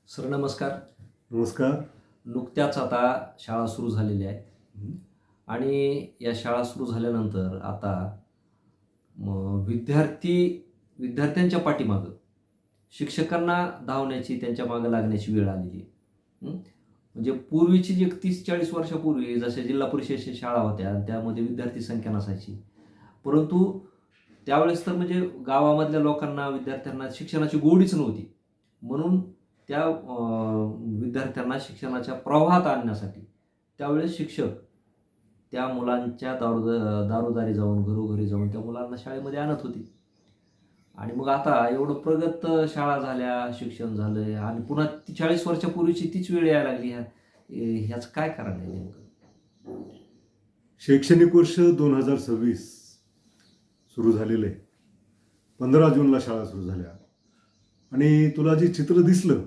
Sir नमस्कार. नमस्कार. नुकत्याच आता शाळा सुरू झालेल्या आहेत आणि या शाळा सुरू झाल्यानंतर आता विद्यार्थ्यांच्या पाठीमागं शिक्षकांना धावण्याची, त्यांच्या मागं लागण्याची वेळ आलेली आहे. म्हणजे पूर्वीची जी 30-40 वर्षापूर्वी जशा जिल्हा परिषदेच्या शाळा होत्या त्यामध्ये विद्यार्थी संख्या नसायची. परंतु त्यावेळेस तर म्हणजे गावामधल्या लोकांना, विद्यार्थ्यांना शिक्षणाची गोडीच नव्हती. म्हणून त्या विद्यार्थ्यांना शिक्षणाच्या प्रवाहात आणण्यासाठी त्यावेळेस शिक्षक त्या मुलांच्या दारोदारी जाऊन, घरोघरी जाऊन त्या मुलांना शाळेमध्ये आणत होते. आणि मग आता एवढं प्रगत शाळा झाल्या, शिक्षण झालंय आणि पुन्हा ती 40 वर्षापूर्वीची तीच वेळ यायला लागली. ह्याचं काय कारण आहे नेमकं? शैक्षणिक वर्ष 2026 सुरू झालेलं आहे. 15 जूनला शाळा सुरू झाल्या आणि तुला जे चित्र दिसलं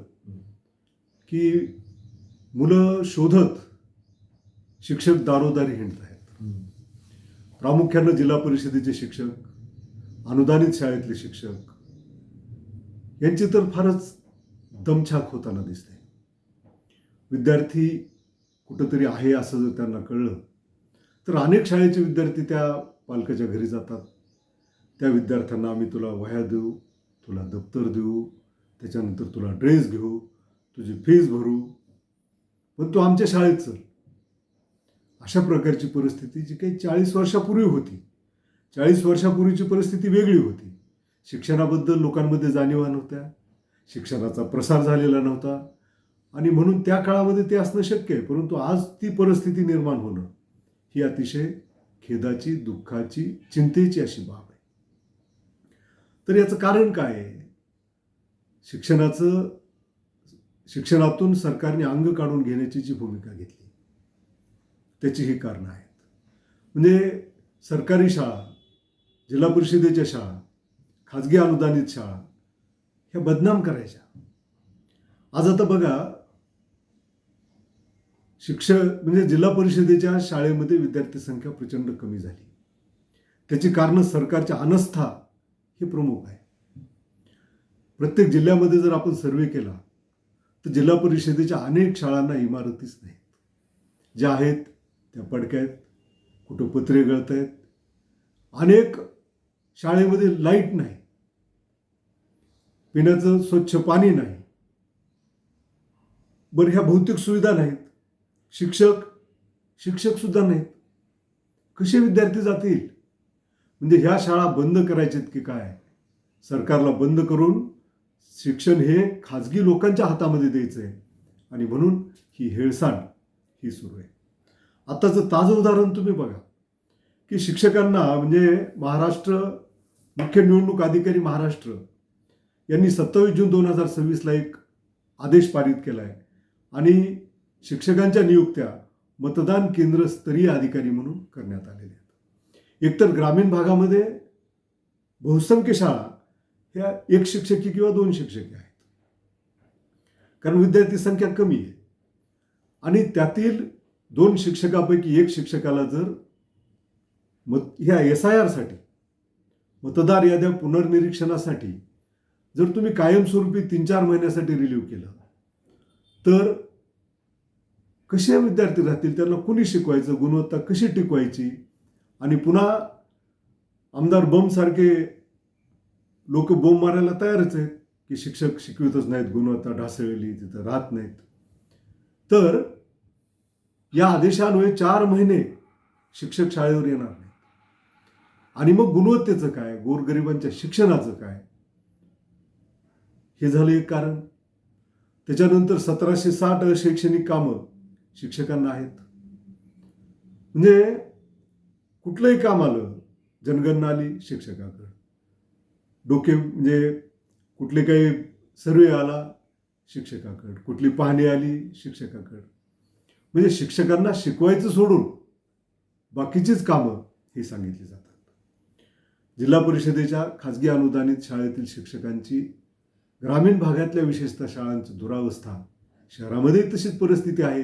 की मुलं शोधत शिक्षक दारोदारी हिंडत आहेत. प्रामुख्यानं जिल्हा परिषदेचे शिक्षक, अनुदानित शाळेतले शिक्षक यांची तर फारच दमछाक होताना दिसते. विद्यार्थी कुठंतरी आहे असं जर त्यांना कळलं तर अनेक शाळेचे विद्यार्थी त्या पालकाच्या घरी जातात. त्या विद्यार्थ्यांना आम्ही तुला वह्या देऊ, तुला दप्तर देऊ, त्याच्यानंतर तुला ड्रेस घेऊ, तुझी फीस भरू, पण तू आमच्या शाळेत चल. अशा प्रकारची परिस्थिती जी काही 40 वर्षापूर्वी होती. 40 वर्षापूर्वीची परिस्थिती वेगळी होती. शिक्षणाबद्दल लोकांमध्ये जाणीवा नव्हत्या, शिक्षणाचा प्रसार झालेला नव्हता आणि म्हणून त्या काळामध्ये ते असणं शक्य आहे. परंतु आज ती परिस्थिती निर्माण होणं ही अतिशय खेदाची, दुःखाची, चिंतेची अशी बाब आहे. तर याचं कारण काय आहे? शिक्षणातून सरकारने अंग काढून घेण्याची जी भूमिका घेतली त्याची ही कारणं आहेत. म्हणजे सरकारी शाळा, जिल्हा परिषदेच्या शाळा, खाजगी अनुदानित शाळा ह्या बदनाम करायच्या. आज आता बघा, म्हणजे जिल्हा परिषदेच्या शाळेमध्ये विद्यार्थी संख्या प्रचंड कमी झाली. त्याची कारणं सरकारच्या अनास्था हे प्रमुख आहे. प्रत्येक जिल्ह्यामध्ये जर आपण सर्वे केला तर जिल्हा परिषदेच्या अनेक शाळांना इमारतीच नाहीत. ज्या आहेत त्या पडक्या आहेत, कुठं पत्रे गळत आहेत, अनेक शाळेमध्ये लाईट नाही, पिण्याचं स्वच्छ पाणी नाही, बरं ह्या भौतिक सुविधा नाहीत, शिक्षक सुद्धा नाहीत. कसे विद्यार्थी जातील? म्हणजे ह्या शाळा बंद करायच्यात की काय? सरकारला बंद करून शिक्षण हे खाजगी लोकांच्या हातामध्ये द्यायचं आहे आणि म्हणून ही हेळसांड ही सुरू आहे. आत्ताचं ताजं उदाहरण तुम्ही बघा की शिक्षकांना म्हणजे महाराष्ट्र मुख्य निवडणूक अधिकारी महाराष्ट्र यांनी 27 जून 2026ला एक आदेश पारित केला आहे आणि शिक्षकांच्या नियुक्त्या मतदान केंद्रस्तरीय अधिकारी म्हणून करण्यात आलेल्या आहेत. एकतर ग्रामीण भागामध्ये बहुसंख्य शाळा ह्या एक शिक्षकी किंवा 2 शिक्षकी आहेत, कारण विद्यार्थी संख्या कमी आहे आणि त्यातील 2 शिक्षकापैकी 1 शिक्षकाला जर ह्या SIR साठी, मतदार याद्या पुनर्निरीक्षणासाठी जर तुम्ही कायमस्वरूपी 3-4 महिन्यासाठी रिलीव्ह केलं तर कसे विद्यार्थी राहतील? त्यांना कुणी शिकवायचं? गुणवत्ता कशी टिकवायची? आणि पुन्हा आमदार बम सारखे लोक बोंब मारायला तयारच आहेत की शिक्षक शिकवितच नाहीत, गुणवत्ता ढासळलेली, तिथं राहत नाहीत. तर या आदेशान्वये 4 महिने शिक्षक शाळेवर येणार नाहीत आणि मग गुणवत्तेचं काय? गोरगरिबांच्या शिक्षणाचं काय? हे झालं एक कारण. त्याच्यानंतर 1760 शैक्षणिक कामं शिक्षकांना आहेत. म्हणजे कुठलंही काम आलं, जनगणना आली शिक्षकाकडं, म्हणजे कुठले काही सर्वे आला शिक्षकाकडं, कुठली पाहणी आली शिक्षकाकडं. म्हणजे शिक्षकांना शिकवायचं सोडून बाकीचीच कामं ही सांगितली जातात. जिल्हा परिषदेच्या खाजगी अनुदानित शाळेतील शिक्षकांची ग्रामीण भागातल्या विशेषतः शाळांची दुरावस्था, शहरामध्ये तशीच परिस्थिती आहे.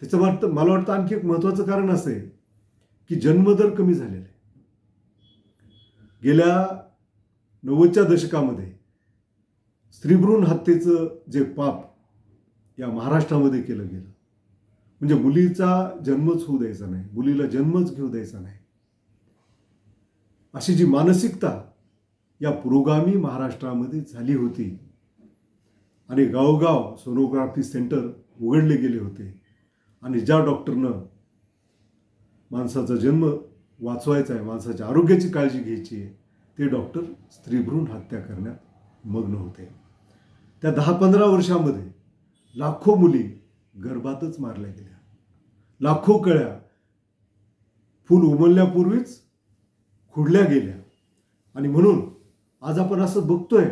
त्याचं मला वाटतं आणखी एक महत्त्वाचं कारण असं आहे की जन्मदर कमी झालेला आहे. गेल्या 90च्या दशकामध्ये स्त्रीभ्रूण हत्येचं जे पाप या महाराष्ट्रामध्ये केलं गेलं. म्हणजे मुलीचा जन्मच होऊ द्यायचा नाही, मुलीला जन्मच घेऊ द्यायचा नाही, अशी जी मानसिकता या पुरोगामी महाराष्ट्रामध्ये झाली होती. आणि गावोगाव सोनोग्राफी सेंटर उघडले गेले होते. आणि ज्या डॉक्टरनं माणसाचा जन्म वाचवायचा आहे, माणसाच्या आरोग्याची काळजी घ्यायची आहे, ते डॉक्टर स्त्रीभ्रूण हत्या करण्यात मग्न होते. त्या 10-15 वर्षामध्ये लाखो मुली गर्भातच मारल्या गेल्या, लाखो कळ्या फूल उमलण्यापूर्वीच खुडल्या गेल्या. आणि म्हणून आज आपण असं बघतोय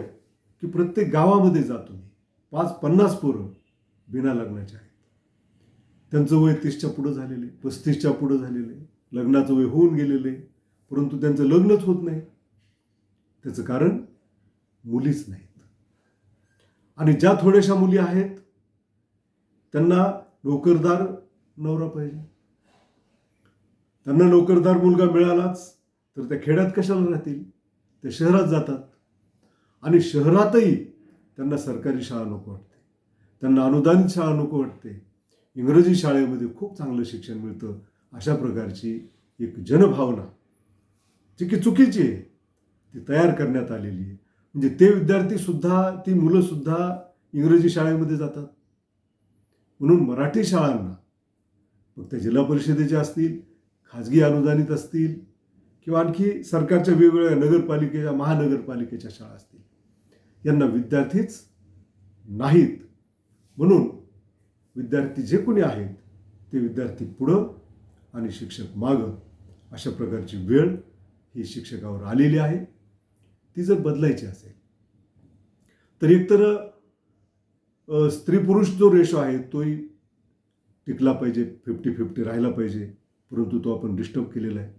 की प्रत्येक गावामध्ये जातो मी 5-50 पोरं बिना लग्नाचे आहेत. त्यांचं वय 30च्या पुढं झालेले, 35च्या पुढं झालेले, लग्नाचं वय होऊन गेलेले, परंतु त्यांचं लग्नच होत नाही. त्याचं कारण मुलीच नाहीत. आणि ज्या थोड्याशा मुली आहेत त्यांना नोकरदार नवरा पाहिजे. त्यांना नोकरदार मुलगा मिळालाच तर त्या खेड्यात कशाला राहतील, ते शहरात जातात. आणि शहरातही त्यांना सरकारी शाळा नको वाटते, त्यांना अनुदानित शाळा नको वाटते. इंग्रजी शाळेमध्ये खूप चांगलं शिक्षण मिळतं, अशा प्रकारची एक जनभावना जी की चुकीची आहे ती तयार करण्यात आलेली आहे. म्हणजे ते विद्यार्थीसुद्धा, ती मुलंसुद्धा इंग्रजी शाळेमध्ये जातात. म्हणून मराठी शाळांना, मग त्या जिल्हा परिषदेच्या असतील, खाजगी अनुदानित असतील, किंवा आणखी सरकारच्या वेगवेगळ्या नगरपालिकेच्या, महानगरपालिकेच्या शाळा असतील, यांना विद्यार्थीच नाहीत. म्हणून विद्यार्थी जे कोणी आहेत ते विद्यार्थी पुढं आणि शिक्षक मागं, अशा प्रकारची वेळ ही शिक्षकावर आलेली आहे. ती जर बदलायची असेल तर एकतर स्त्री पुरुष जो रेशो आहे तोही टिकला पाहिजे, 50-50 राहिला पाहिजे, परंतु तो आपण डिस्टर्ब केलेला आहे.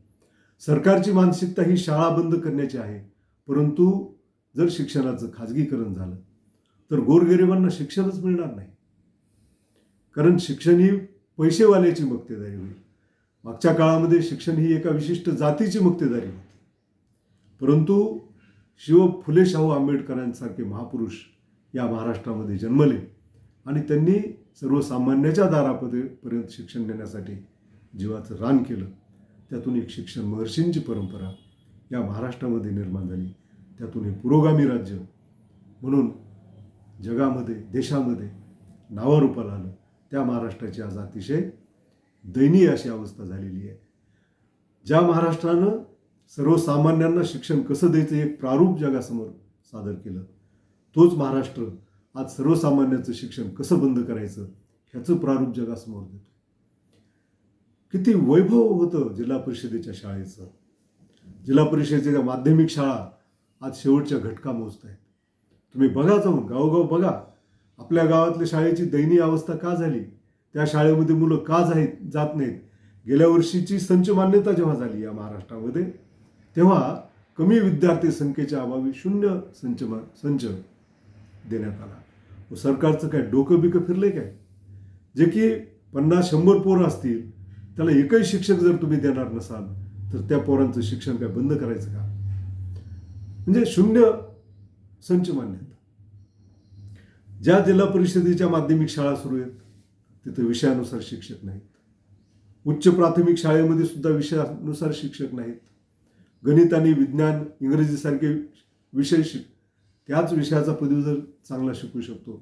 सरकारची मानसिकता ही शाळा बंद करण्याची आहे, परंतु जर शिक्षणाचं खाजगीकरण झालं तर गोरगरिबांना शिक्षणच मिळणार नाही. कारण शिक्षण ही पैसेवाल्याची मक्तेदारी होईल. मागच्या काळामध्ये शिक्षण ही एका विशिष्ट जातीची मक्तेदारी होती. परंतु फुले शाहू आंबेडकरांसारखे महापुरुष या महाराष्ट्रामध्ये जन्मले आणि त्यांनी सर्वसामान्याच्या दारापर्यंत शिक्षण देण्यासाठी जीवाचं रान केलं. त्यातून एक शिक्षण महर्षींची परंपरा या महाराष्ट्रामध्ये निर्माण झाली. त्यातून हे पुरोगामी राज्य म्हणून जगामध्ये, देशामध्ये नावारूपाला आलं. त्या महाराष्ट्राची आज अतिशय दयनीय अशी अवस्था झालेली आहे. ज्या महाराष्ट्रानं सर्वसामान्यांना शिक्षण कसं द्यायचं एक प्रारूप जगासमोर सादर केलं, तोच महाराष्ट्र आज सर्वसामान्यांचं शिक्षण कसं बंद करायचं ह्याचं प्रारूप जगासमोर देतो. किती वैभव होतं जिल्हा परिषदेच्या शाळेचं. जिल्हा परिषदेच्या माध्यमिक शाळा आज शेवटच्या घटका मोजत आहेत. तुम्ही बघा, जाऊन गावोगाव बघा, आपल्या गावातल्या शाळेची दयनीय अवस्था का झाली, त्या शाळेमध्ये मुलं का जात नाहीत. गेल्या वर्षीची संच मान्यता जेव्हा झाली या महाराष्ट्रामध्ये, तेव्हा कमी विद्यार्थी संख्येच्या अभावी 0 संच देण्यात आला. सरकारचं काय डोकं बिकं फिरलंय काय? जे की 50-100 पोरं असतील त्याला एकही शिक्षक जर तुम्ही देणार नसाल तर त्या पोरांचं शिक्षण काय बंद करायचं का? म्हणजे 0 संच मान्यता. ज्या जिल्हा परिषदेच्या माध्यमिक शाळा सुरू आहेत तिथं विषयानुसार शिक्षक नाहीत. उच्च प्राथमिक शाळेमध्ये सुद्धा विषयानुसार शिक्षक नाहीत. गणित आणि विज्ञान, इंग्रजीसारखे विषय त्याच विषयाचा पदवीधर चांगला शिकू शकतो,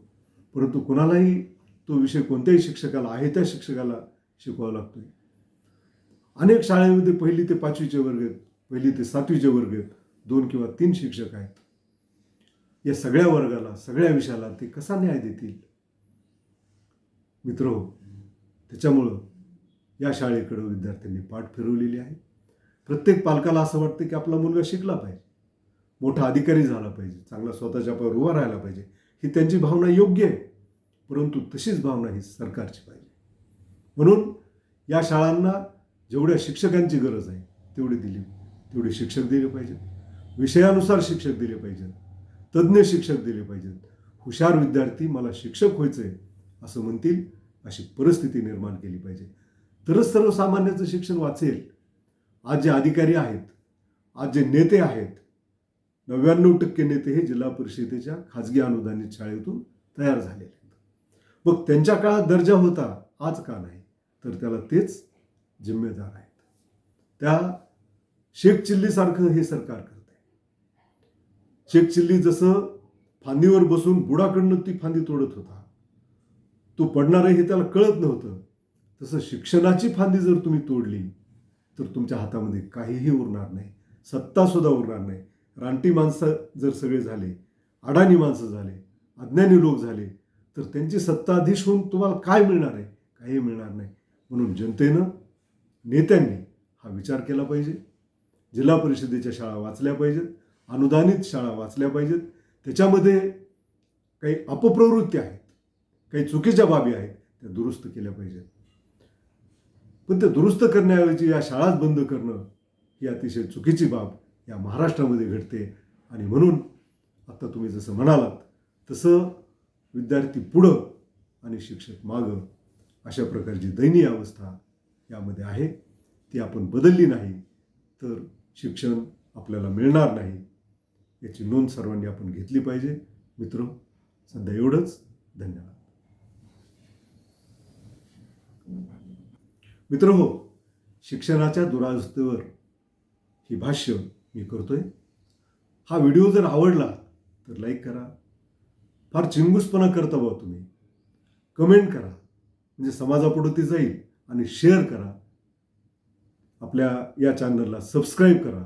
परंतु कुणालाही तो विषय कोणत्याही शिक्षकाला आहे त्या शिक्षकाला शिकवावा लागतोय. अनेक शाळेमध्ये 1ली ते 5वीचे वर्ग आहेत, 1ली ते 7वीचे वर्ग आहेत, 2 किंवा 3 शिक्षक आहेत. या सगळ्या वर्गाला, सगळ्या विषयाला ते कसा न्याय देतील? मित्रहो, त्याच्यामुळं या शाळेकडे विद्यार्थ्यांनी पाठ फिरवलेली आहे. प्रत्येक पालकाला असं वाटतं की आपला मुलगा शिकला पाहिजे, मोठा अधिकारी झाला पाहिजे, चांगला स्वतःच्या पायावर उभा राहायला पाहिजे. ही त्यांची भावना योग्य आहे, परंतु तशीच भावना ही सरकारची पाहिजे. म्हणून या शाळांना जेवढ्या शिक्षकांची गरज आहे तेवढे शिक्षक दिले पाहिजेत, विषयानुसार शिक्षक दिले पाहिजेत, तज्ज्ञ शिक्षक दिले पाहिजेत. हुशार विद्यार्थी मला शिक्षक व्हायचं आहे असं म्हणतील अशी परिस्थिती निर्माण केली पाहिजे. तरच सर्वसामान्याचं शिक्षण वाचेल. आज जे अधिकारी आहेत, आज जे नेते आहेत, 99% नेते हे जिल्हा परिषदेच्या खाजगी अनुदानित शाळेतून तयार झालेले आहेत. मग त्यांच्या काळात दर्जा होता, आज का नाही? तर त्याला तेच जिम्मेदार आहेत. त्या शेख चिल्लीसारखं हे सरकार करते. शेख चिल्ली जसं फांदीवर बसून बुडाकडनं ती फांदी तोडत होता, तो पडणार आहे हे त्याला कळत नव्हतं. तसं शिक्षणाची फांदी जर तुम्ही तोडली तर तुमच्या हातामध्ये काहीही उरणार नाही, सत्ता सुद्धा उरणार नाही. रानटी माणसं जर सगळे झाले, अडाणी माणसं झाले, अज्ञानी लोक झाले, तर त्यांची सत्ताधीश होऊन तुम्हाला काय मिळणार आहे? काही मिळणार नाही. म्हणून जनतेनं, नेत्यांनी हा विचार केला पाहिजे. जिल्हा परिषदेच्या शाळा वाचल्या पाहिजेत, अनुदानित शाळा वाचल्या पाहिजेत. त्याच्यामध्ये काही अपप्रवृत्ती आहेत, काही चुकीच्या बाबी आहेत, त्या दुरुस्त केल्या पाहिजेत. पण ते दुरुस्त करण्याऐवजी या शाळाच बंद करणं ही अतिशय चुकीची बाब या महाराष्ट्रामध्ये घडते. आणि म्हणून आता तुम्ही जसं म्हणालात तसं विद्यार्थी पुढं आणि शिक्षक मागं, अशा प्रकारची दयनीय अवस्था यामध्ये आहे. ती आपण बदलली नाही तर शिक्षण आपल्याला मिळणार नाही, याची नोंद सर्वांनी आपण घेतली पाहिजे. मित्र, सध्या एवढंच. धन्यवाद. मित्र हो, शिक्षणाच्या दुरावस्थेवर ही भाष्य मी करतोय. हा व्हिडिओ जर आवडला तर लाईक करा. फार चिंगूसपणा करता बा तुम्ही, कमेंट करा, म्हणजे समाजापुढे ती जाईल. आणि शेअर करा. आपल्या या चॅनलला सबस्क्राईब करा.